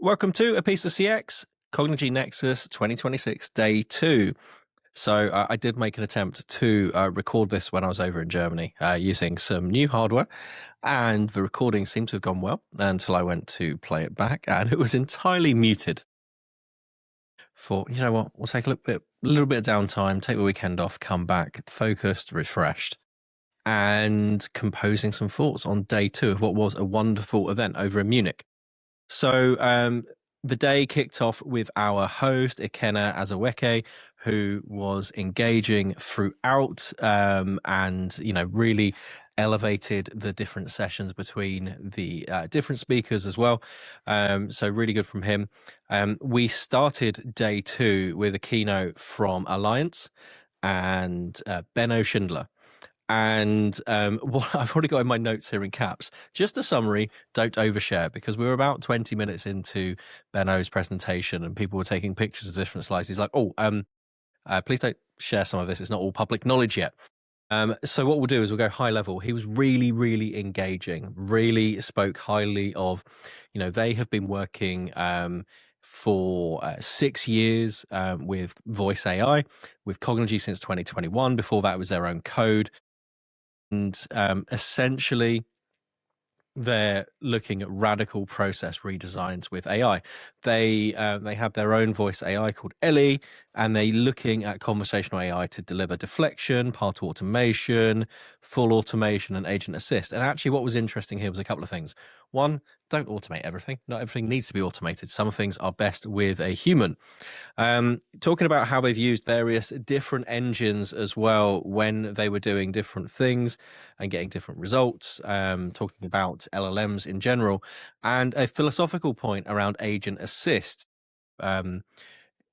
Welcome to A Piece of CX, Cognigy Nexus 2026, day 2. So I did make an attempt to record this when I was over in Germany using some new hardware, and the recording seemed to have gone well until I went to play it back, and it was entirely muted. Thought, you know what, we'll take a little bit of downtime, take the weekend off, come back focused, refreshed, and composing some thoughts on day 2 of what was a wonderful event over in Munich. So the day kicked off with our host, Ikenna Azaweke, who was engaging throughout and, really elevated the different sessions between the different speakers as well. So really good from him. We started day 2 with a keynote from Alliance and Benno Schindler. And what I've already got in my notes here in caps, just a summary, don't overshare, because we were about 20 minutes into Benno's presentation and people were taking pictures of different slides. He's like, please don't share some of this. It's not all public knowledge yet. So what we'll do is we'll go high level. He was really, really engaging, really spoke highly of, they have been working for 6 years with voice AI, with Cognigy since 2021. Before that, it was their own code. And essentially, they're looking at radical process redesigns with AI. They have their own voice AI called Ellie, and they're looking at conversational AI to deliver deflection, part automation, full automation, and agent assist. And actually, what was interesting here was a couple of things. One, don't automate everything. Not everything needs to be automated. Some things are best with a human. Talking about how they've used various different engines as well when they were doing different things and getting different results, talking about LLMs in general, and a philosophical point around agent assist.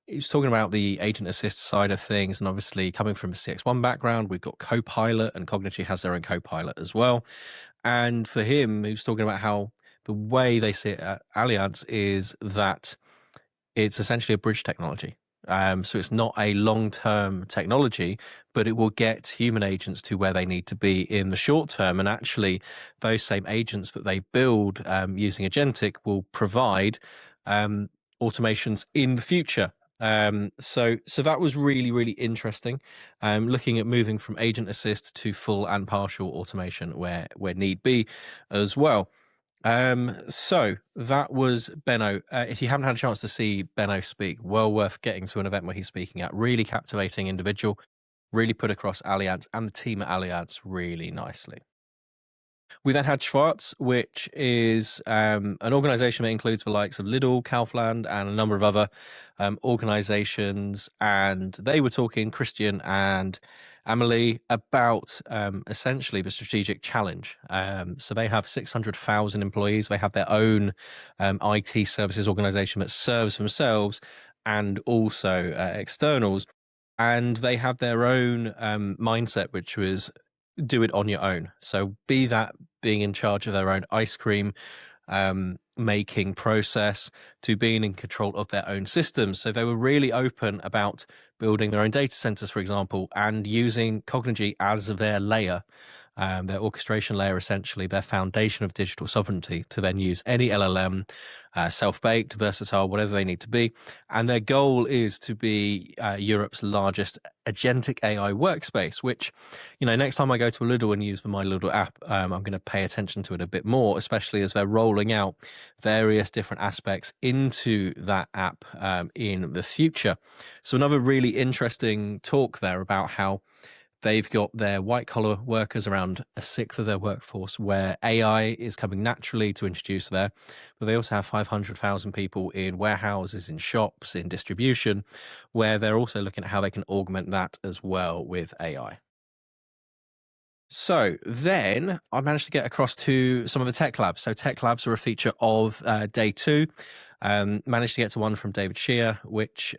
He was talking about the agent assist side of things, and obviously coming from a CXone background, we've got Copilot, and Cognigy has their own Copilot as well. And for him, he was talking about how the way they see it at Allianz is that it's essentially a bridge technology. So it's not a long-term technology, but it will get human agents to where they need to be in the short term. And actually, those same agents that they build using agentic will provide automations in the future. So that was really, really interesting. Looking at moving from agent assist to full and partial automation where need be as well. So that was Benno. If you haven't had a chance to see Benno speak, well worth getting to an event where he's speaking at. Really captivating individual, really put across Allianz and the team at Allianz really nicely. We then had Schwarz, which is an organization that includes the likes of Lidl, Kaufland, and a number of other organizations. And they were talking, Christian and Amelie, about essentially the strategic challenge. So they have 600,000 employees. They have their own IT services organization that serves themselves and also externals. And they have their own mindset, which was do it on your own. So be that being in charge of their own ice cream making process to being in control of their own systems. So they were really open about building their own data centers, for example, and using Cognigy as their layer, their orchestration layer, essentially their foundation of digital sovereignty to then use any LLM, self-baked, versatile, whatever they need to be. And their goal is to be Europe's largest agentic AI workspace, which, next time I go to a Lidl and use the My Lidl app, I'm going to pay attention to it a bit more, especially as they're rolling out various different aspects into that app in the future. So another really interesting talk there about how they've got their white-collar workers, around a sixth of their workforce, where AI is coming naturally to introduce there. But they also have 500,000 people in warehouses, in shops, in distribution, where they're also looking at how they can augment that as well with AI. So then I managed to get across to some of the tech labs. So tech labs were a feature of day 2. Managed to get to one from David Shear, which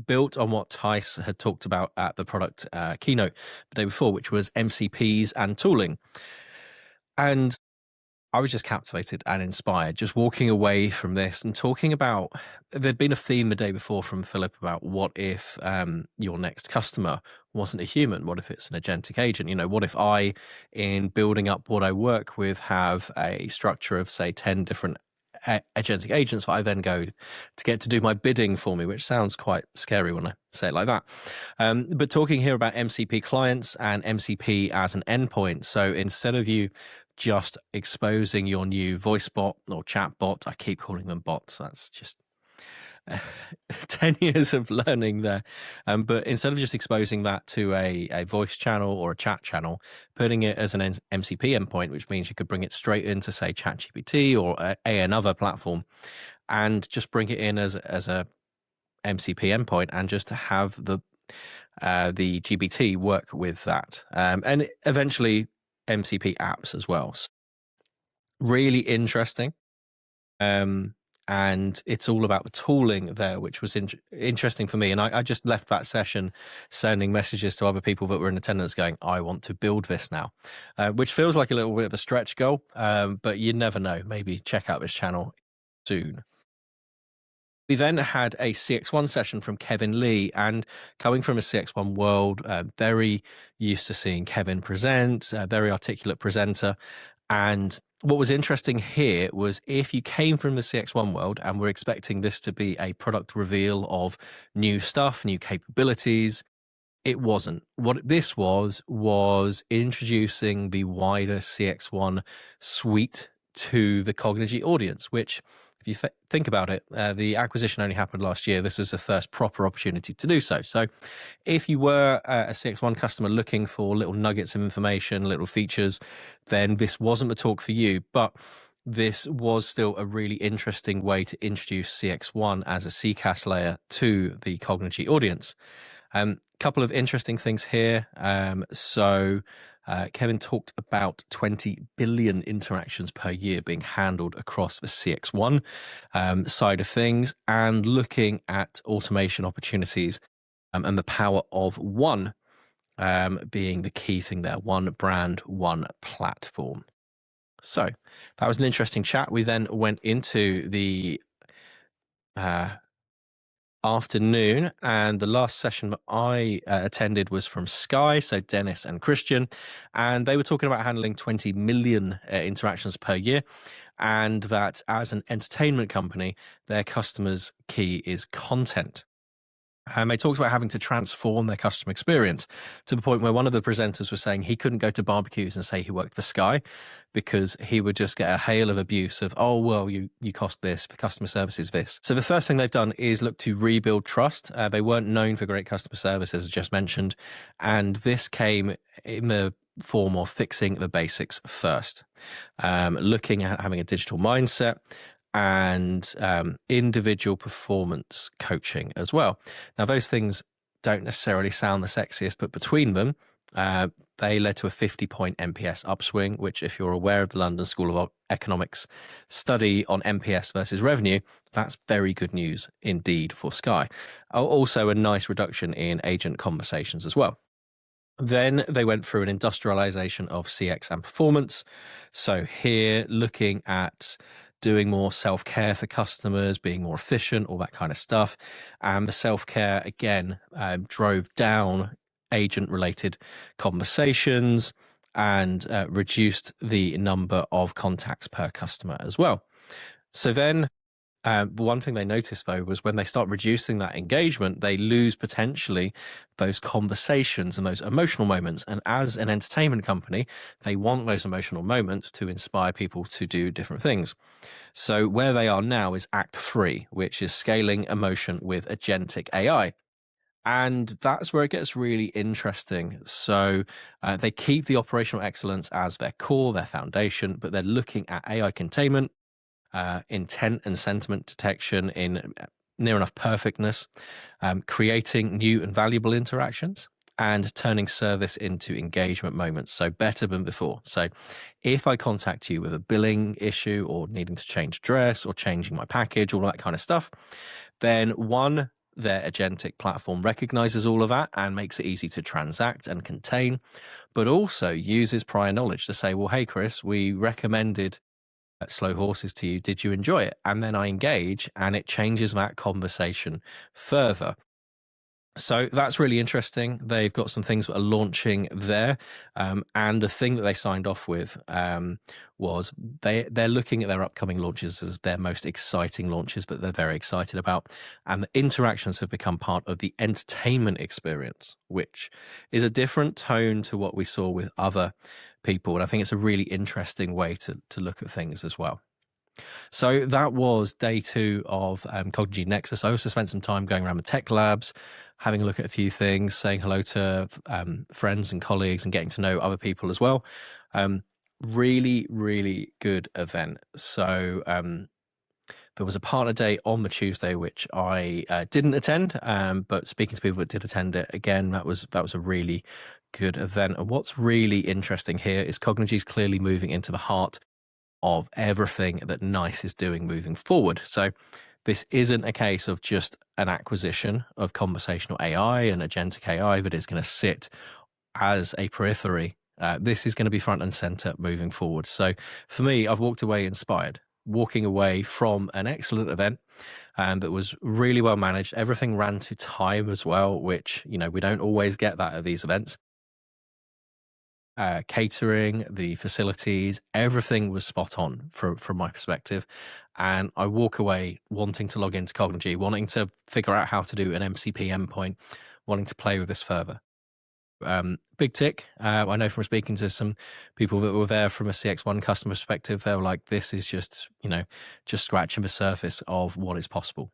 built on what Tice had talked about at the product keynote the day before, which was MCPs and tooling. And I was just captivated and inspired, just walking away from this and talking about, there'd been a theme the day before from Philip about what if your next customer wasn't a human? What if it's an agentic agent? What if I, in building up what I work with, have a structure of, say, 10 different agentic agents that I then go to get to do my bidding for me, which sounds quite scary when I say it like that. But talking here about MCP clients and MCP as an endpoint. So instead of you just exposing your new voice bot or chat bot, I keep calling them bots. That's just 10 years of learning there. But instead of just exposing that to a voice channel or a chat channel, putting it as an MCP endpoint, which means you could bring it straight into, say, ChatGPT or another platform, and just bring it in as a MCP endpoint, and just to have the GBT work with that, and eventually MCP apps as well. So really interesting. And it's all about the tooling there, which was interesting for me. And I just left that session sending messages to other people that were in attendance going, I want to build this now, which feels like a little bit of a stretch goal, but you never know. Maybe check out this channel soon. We then had a CXone session from Kevin Lee, and coming from a CXone world, very used to seeing Kevin present, a very articulate presenter. And what was interesting here was if you came from the CXone world and were expecting this to be a product reveal of new stuff, new capabilities, it wasn't. What this was introducing the wider CXone suite to the Cognigy audience, which, if you think about it, the acquisition only happened last year. This was the first proper opportunity to do so. So if you were a CXone customer looking for little nuggets of information, little features, then this wasn't the talk for you. But this was still a really interesting way to introduce CXone as a CCaaS layer to the Cognigy audience. Couple of interesting things here. Kevin talked about 20 billion interactions per year being handled across the CXone side of things, and looking at automation opportunities and the power of one being the key thing there. One brand, one platform. So that was an interesting chat. We then went into the afternoon, and the last session that I attended was from Sky, so Dennis and Christian, and they were talking about handling 20 million interactions per year, and that as an entertainment company, their customers' key is content. And they talked about having to transform their customer experience to the point where one of the presenters was saying he couldn't go to barbecues and say he worked for Sky because he would just get a hail of abuse of, oh, well, you cost this, for customer service is this. So the first thing they've done is look to rebuild trust. They weren't known for great customer service, as I just mentioned, and this came in the form of fixing the basics first, looking at having a digital mindset, and individual performance coaching as well. Now, those things don't necessarily sound the sexiest, but between them, they led to a 50-point NPS upswing, which, if you're aware of the London School of Economics study on NPS versus revenue, that's very good news indeed for Sky. Also, a nice reduction in agent conversations as well. Then they went through an industrialization of CX and performance. So here, looking at doing more self-care for customers, being more efficient, all that kind of stuff. And the self-care, again, drove down agent-related conversations and reduced the number of contacts per customer as well. So then one thing they noticed, though, was when they start reducing that engagement, they lose potentially those conversations and those emotional moments. And as an entertainment company, they want those emotional moments to inspire people to do different things. So where they are now is Act 3, which is scaling emotion with agentic AI. And that's where it gets really interesting. So they keep the operational excellence as their core, their foundation, but they're looking at AI containment, intent and sentiment detection in near enough perfectness, creating new and valuable interactions, and turning service into engagement moments, so better than before. So if I contact you with a billing issue or needing to change address or changing my package, all that kind of stuff, then one, their agentic platform recognizes all of that and makes it easy to transact and contain, but also uses prior knowledge to say, well, hey, Chris, we recommended Slow Horses to you. Did you enjoy it? And then I engage and it changes that conversation further. So that's really interesting. They've got some things that are launching there, and the thing that they signed off with was they're looking at their upcoming launches as their most exciting launches that they're very excited about, and the interactions have become part of the entertainment experience, which is a different tone to what we saw with other people, and I think it's a really interesting way to look at things as well. So that was day 2 of Cognigy Nexus. I also spent some time going around the tech labs, having a look at a few things, saying hello to friends and colleagues and getting to know other people as well. Really, really good event. So there was a partner day on the Tuesday, which I didn't attend, but speaking to people that did attend it, again, that was a really good event. And what's really interesting here is Cognigy is clearly moving into the heart of everything that Nice is doing moving forward. So this isn't a case of just an acquisition of conversational AI and agentic AI that is going to sit as a periphery. This is going to be front and center moving forward. So for me, I've walked away inspired, walking away from an excellent event that was really well managed. Everything ran to time as well, which, we don't always get that at these events. Catering, the facilities, everything was spot on from my perspective. And I walk away wanting to log into Cognigy, wanting to figure out how to do an MCP endpoint, wanting to play with this further. Big tick. I know from speaking to some people that were there from a CXone customer perspective, they were like, this is just scratching the surface of what is possible.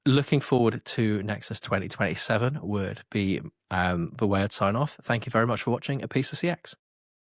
Looking forward to Nexus 2027 would be the way I'd sign off. Thank you very much for watching A Piece of CX.